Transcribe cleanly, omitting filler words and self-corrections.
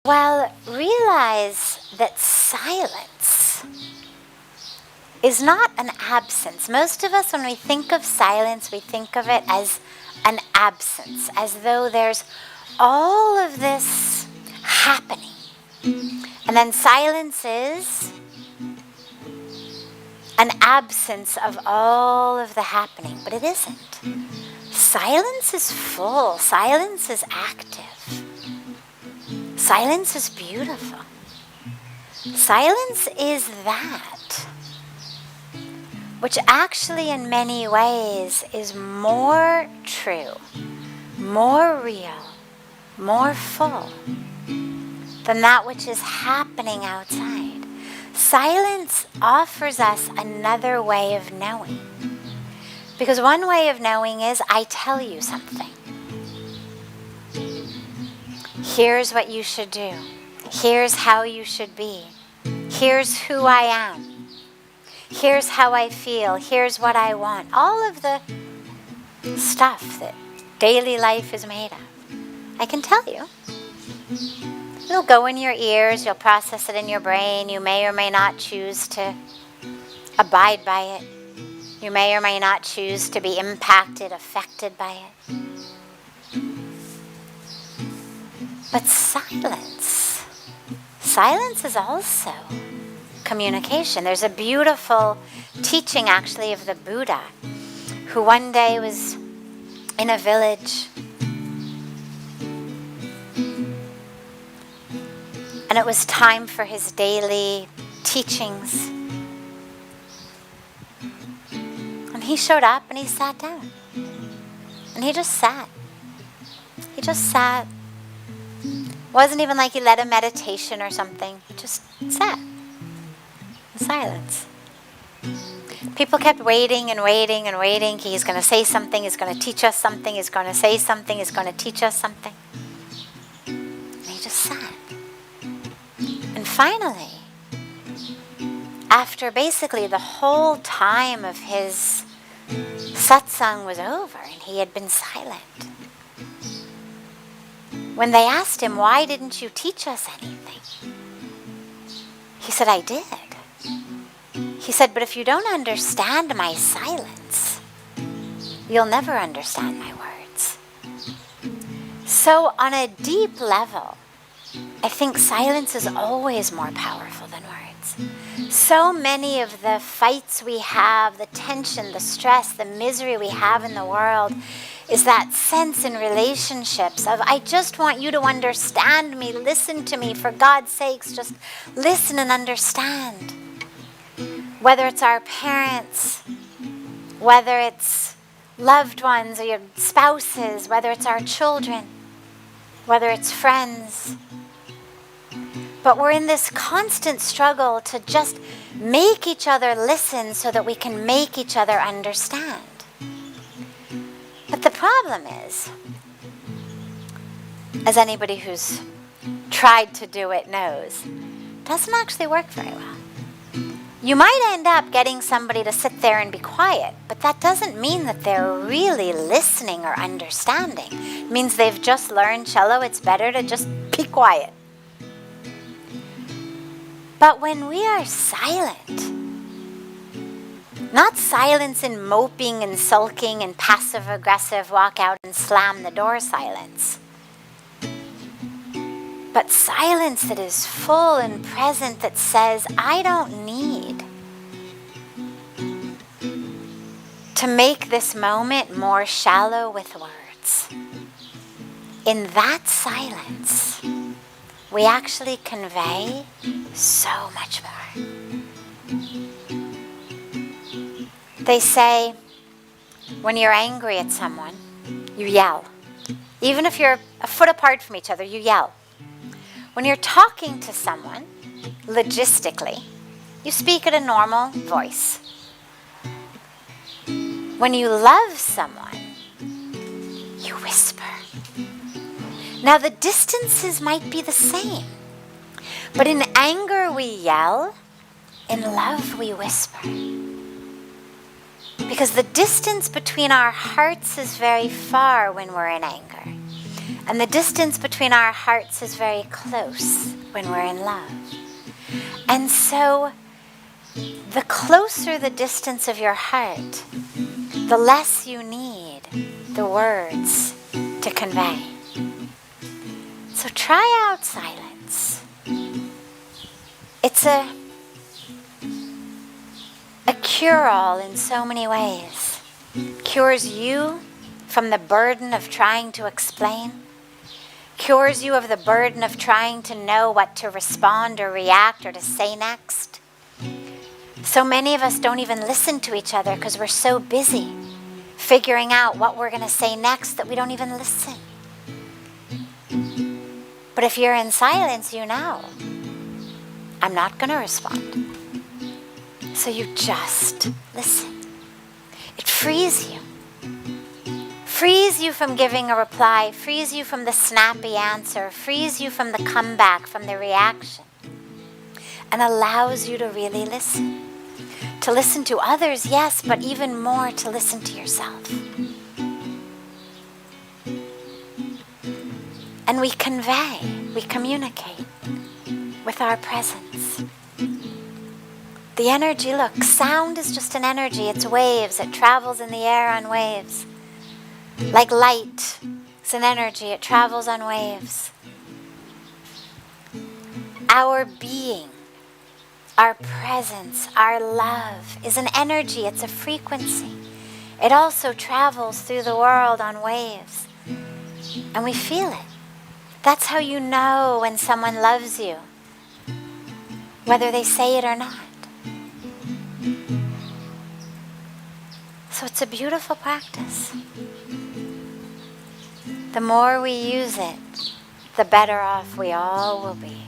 Well, realize that silence is not an absence. Most of us, when we think of silence, we think of it as an absence, as though there's all of this happening. And then silence is an absence of all of the happening, but it isn't. Silence is full. Silence is active. Silence is beautiful. Silence is that, which actually in many ways is more true, more real, more full than that which is happening outside. Silence offers us another way of knowing. Because one way of knowing is I tell you something. Here's what you should do. Here's how you should be. Here's who I am. Here's how I feel. Here's what I want. All of the stuff that daily life is made of. I can tell you. It'll go in your ears. You'll process it in your brain. You may or may not choose to abide by it. You may or may not choose to be impacted, affected by it. But silence is also communication. There's a beautiful teaching actually of the Buddha, who one day was in a village and it was time for his daily teachings. And he showed up and he sat down. And he just sat. He just sat. Wasn't even like he led a meditation or something. He just sat in silence. People kept waiting and waiting and waiting. He's going to say something. He's going to teach us something. He's going to say something. He's going to teach us something. And he just sat. And finally, after basically the whole time of his satsang was over and he had been silent, when they asked him, why didn't you teach us anything? He said, I did. He said, but if you don't understand my silence, you'll never understand my words. So on a deep level, I think silence is always more powerful than words. So many of the fights we have, the tension, the stress, the misery we have in the world is that sense in relationships of, I just want you to understand me, listen to me, for God's sakes, just listen and understand. Whether it's our parents, whether it's loved ones or your spouses, whether it's our children, whether it's friends. But we're in this constant struggle to just make each other listen so that we can make each other understand. But the problem is, as anybody who's tried to do it knows, it doesn't actually work very well. You might end up getting somebody to sit there and be quiet, but that doesn't mean that they're really listening or understanding. It means they've just learned cello, it's better to just be quiet. But when we are silent, not silence in moping and sulking and passive-aggressive walk out and slam the door silence, but silence that is full and present, that says, I don't need to make this moment more shallow with words. In that silence, we actually convey so much more. They say, when you're angry at someone, you yell. Even if you're a foot apart from each other, you yell. When you're talking to someone, logistically, you speak at a normal voice. When you love someone, you whisper. Now the distances might be the same, but in anger we yell, in love we whisper. Because the distance between our hearts is very far when we're in anger. And the distance between our hearts is very close when we're in love. And so, the closer the distance of your heart, the less you need the words to convey. So try out silence. It's a cure-all in so many ways. Cures you from the burden of trying to explain. Cures you of the burden of trying to know what to respond or react or to say next. So many of us don't even listen to each other because we're so busy figuring out what we're going to say next that we don't even listen. But if you're in silence, you know, I'm not going to respond. So you just listen. It frees you. Frees you from giving a reply, frees you from the snappy answer, frees you from the comeback, from the reaction, and allows you to really listen. To listen to others, yes, but even more to listen to yourself. And we convey, we communicate with our presence. The energy, look, sound is just an energy. It's waves. It travels in the air on waves. Like light, it's an energy. It travels on waves. Our being, our presence, our love is an energy. It's a frequency. It also travels through the world on waves. And we feel it. That's how you know when someone loves you, whether they say it or not. So it's a beautiful practice. The more we use it, the better off we all will be.